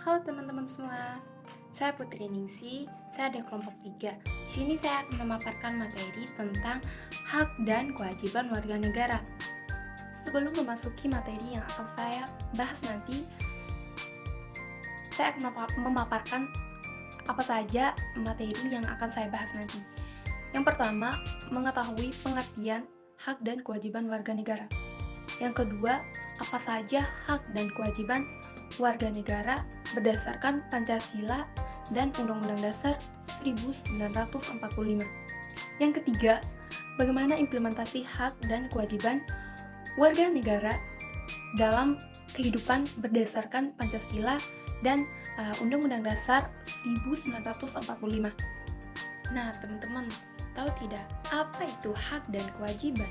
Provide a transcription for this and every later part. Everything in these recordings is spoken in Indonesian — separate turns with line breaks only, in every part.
Halo teman-teman semua, saya Putri Ningsi, saya ada kelompok 3. Di sini saya akan memaparkan materi tentang hak dan kewajiban warga negara. Sebelum memasuki materi yang akan saya bahas nanti, saya akan memaparkan apa saja materi yang akan saya bahas nanti. Yang pertama, mengetahui pengertian hak dan kewajiban warga negara. Yang kedua, apa saja hak dan kewajiban warga negara berdasarkan Pancasila dan Undang-Undang Dasar 1945. Yang ketiga, bagaimana implementasi hak dan kewajiban warga negara dalam kehidupan berdasarkan Pancasila dan Undang-Undang Dasar 1945. Nah, teman-teman, tahu tidak apa itu hak dan kewajiban?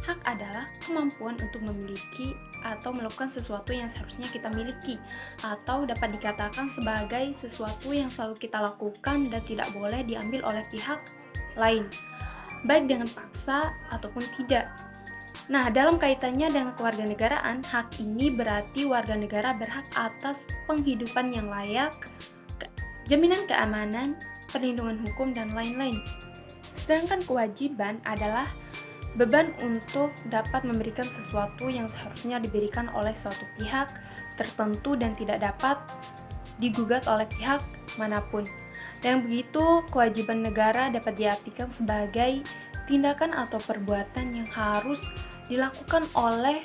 Hak adalah kemampuan untuk memiliki atau melakukan sesuatu yang seharusnya kita miliki, atau dapat dikatakan sebagai sesuatu yang selalu kita lakukan dan tidak boleh diambil oleh pihak lain, baik dengan paksa ataupun tidak. Nah, dalam kaitannya dengan kewarganegaraan, hak ini berarti warga negara berhak atas penghidupan yang layak, jaminan keamanan, perlindungan hukum, dan lain-lain. Sedangkan kewajiban adalah beban untuk dapat memberikan sesuatu yang seharusnya diberikan oleh suatu pihak tertentu dan tidak dapat digugat oleh pihak manapun. Dan begitu, kewajiban negara dapat diartikan sebagai tindakan atau perbuatan yang harus dilakukan oleh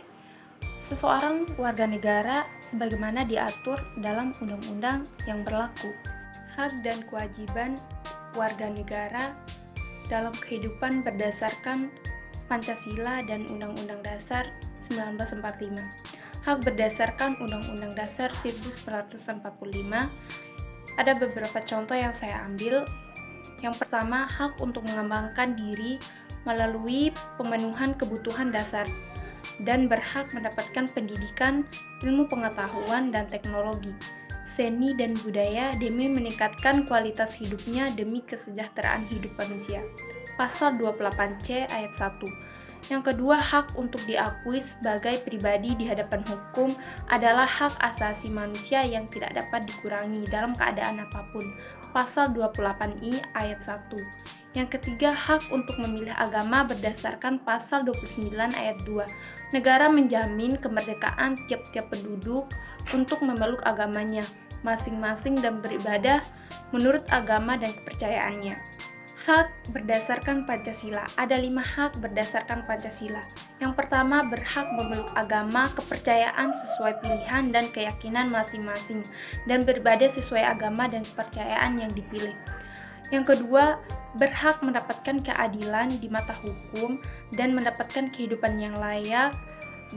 seseorang warga negara sebagaimana diatur dalam undang-undang yang berlaku. Hak dan kewajiban warga negara dalam kehidupan berdasarkan Pancasila dan Undang-Undang Dasar 1945. Hak berdasarkan Undang-Undang Dasar 1945. Ada beberapa contoh yang saya ambil. Yang pertama, hak untuk mengembangkan diri melalui pemenuhan kebutuhan dasar dan berhak mendapatkan pendidikan, ilmu pengetahuan, dan teknologi, seni dan budaya demi meningkatkan kualitas hidupnya demi kesejahteraan hidup manusia. Pasal 28C ayat 1. Yang kedua, hak untuk diakui sebagai pribadi di hadapan hukum adalah hak asasi manusia yang tidak dapat dikurangi dalam keadaan apapun. Pasal 28I ayat 1. Yang ketiga, hak untuk memilih agama berdasarkan pasal 29 ayat 2. Negara menjamin kemerdekaan tiap-tiap penduduk untuk memeluk agamanya masing-masing dan beribadah menurut agama dan kepercayaannya. Hak berdasarkan Pancasila. Ada 5 hak berdasarkan Pancasila. Yang pertama, berhak memeluk agama, kepercayaan sesuai pilihan dan keyakinan masing-masing, dan beribadah sesuai agama dan kepercayaan yang dipilih. Yang kedua, berhak mendapatkan keadilan di mata hukum dan mendapatkan kehidupan yang layak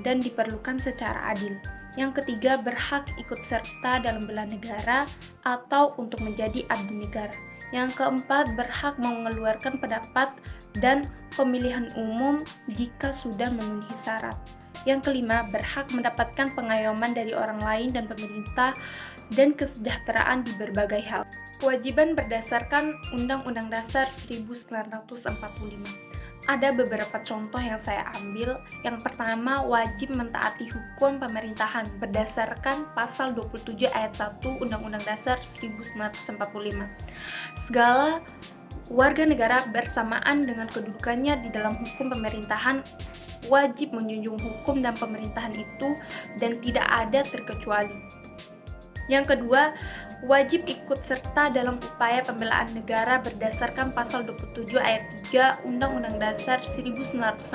dan diperlukan secara adil. Yang ketiga, berhak ikut serta dalam bela negara atau untuk menjadi abdi negara. Yang keempat, berhak mengeluarkan pendapat dan pemilihan umum jika sudah memenuhi syarat. Yang kelima, berhak mendapatkan pengayoman dari orang lain dan pemerintah dan kesejahteraan di berbagai hal. Kewajiban berdasarkan Undang-Undang Dasar 1945. Ada beberapa contoh yang saya ambil. Yang pertama, wajib mentaati hukum pemerintahan berdasarkan pasal 27 ayat 1 Undang-Undang Dasar 1945. Segala warga negara bersamaan dengan kedudukannya di dalam hukum pemerintahan wajib menjunjung hukum dan pemerintahan itu dan tidak ada terkecuali. Yang kedua, wajib ikut serta dalam upaya pembelaan negara berdasarkan pasal 27 ayat 3 Undang-Undang Dasar 1945.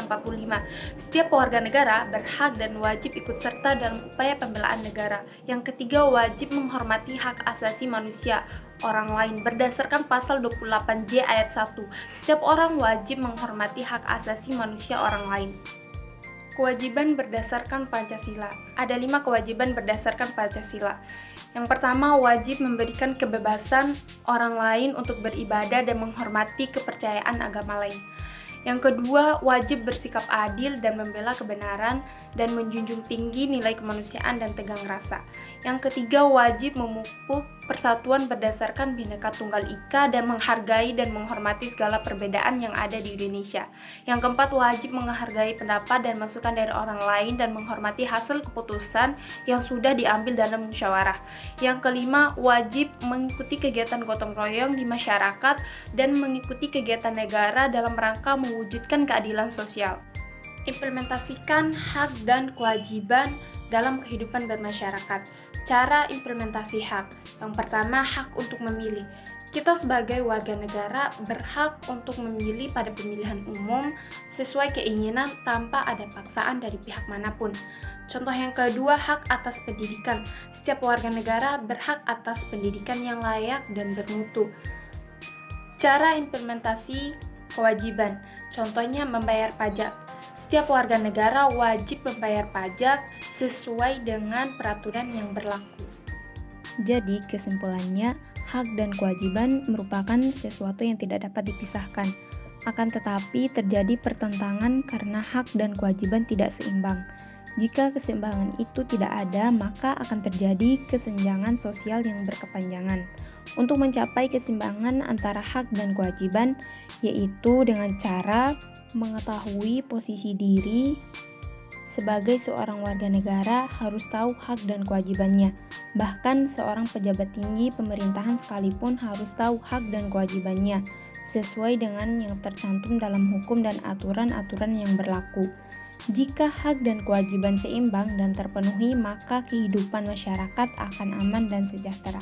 Setiap warga negara berhak dan wajib ikut serta dalam upaya pembelaan negara. Yang ketiga, wajib menghormati hak asasi manusia orang lain berdasarkan pasal 28J ayat 1. Setiap orang wajib menghormati hak asasi manusia orang lain. Kewajiban berdasarkan Pancasila. Ada 5 kewajiban berdasarkan Pancasila. Yang pertama, wajib memberikan kebebasan orang lain untuk beribadah dan menghormati kepercayaan agama lain. Yang kedua, wajib bersikap adil dan membela kebenaran dan menjunjung tinggi nilai kemanusiaan dan tegang rasa. Yang ketiga, wajib memupuk persatuan berdasarkan Bhinneka Tunggal Ika dan menghargai dan menghormati segala perbedaan yang ada di Indonesia. Yang keempat, wajib menghargai pendapat dan masukan dari orang lain dan menghormati hasil keputusan yang sudah diambil dalam musyawarah. Yang kelima, wajib mengikuti kegiatan gotong royong di masyarakat dan mengikuti kegiatan negara dalam rangka mewujudkan keadilan sosial. Implementasikan hak dan kewajiban dalam kehidupan bermasyarakat. Cara implementasi hak. Yang pertama, hak untuk memilih. Kita sebagai warga negara berhak untuk memilih pada pemilihan umum sesuai keinginan tanpa ada paksaan dari pihak manapun. Contoh yang kedua, hak atas pendidikan. Setiap warga negara berhak atas pendidikan yang layak dan bermutu. Cara implementasi kewajiban. Contohnya membayar pajak. Setiap warga negara wajib membayar pajak sesuai dengan peraturan yang berlaku.
Jadi, kesimpulannya, hak dan kewajiban merupakan sesuatu yang tidak dapat dipisahkan. Akan tetapi, terjadi pertentangan karena hak dan kewajiban tidak seimbang. Jika keseimbangan itu tidak ada, maka akan terjadi kesenjangan sosial yang berkepanjangan. Untuk mencapai keseimbangan antara hak dan kewajiban, yaitu dengan cara mengetahui posisi diri sebagai seorang warga negara harus tahu hak dan kewajibannya. Bahkan seorang pejabat tinggi pemerintahan sekalipun harus tahu hak dan kewajibannya sesuai dengan yang tercantum dalam hukum dan aturan-aturan yang berlaku. Jika hak dan kewajiban seimbang dan terpenuhi, maka kehidupan masyarakat akan aman dan sejahtera.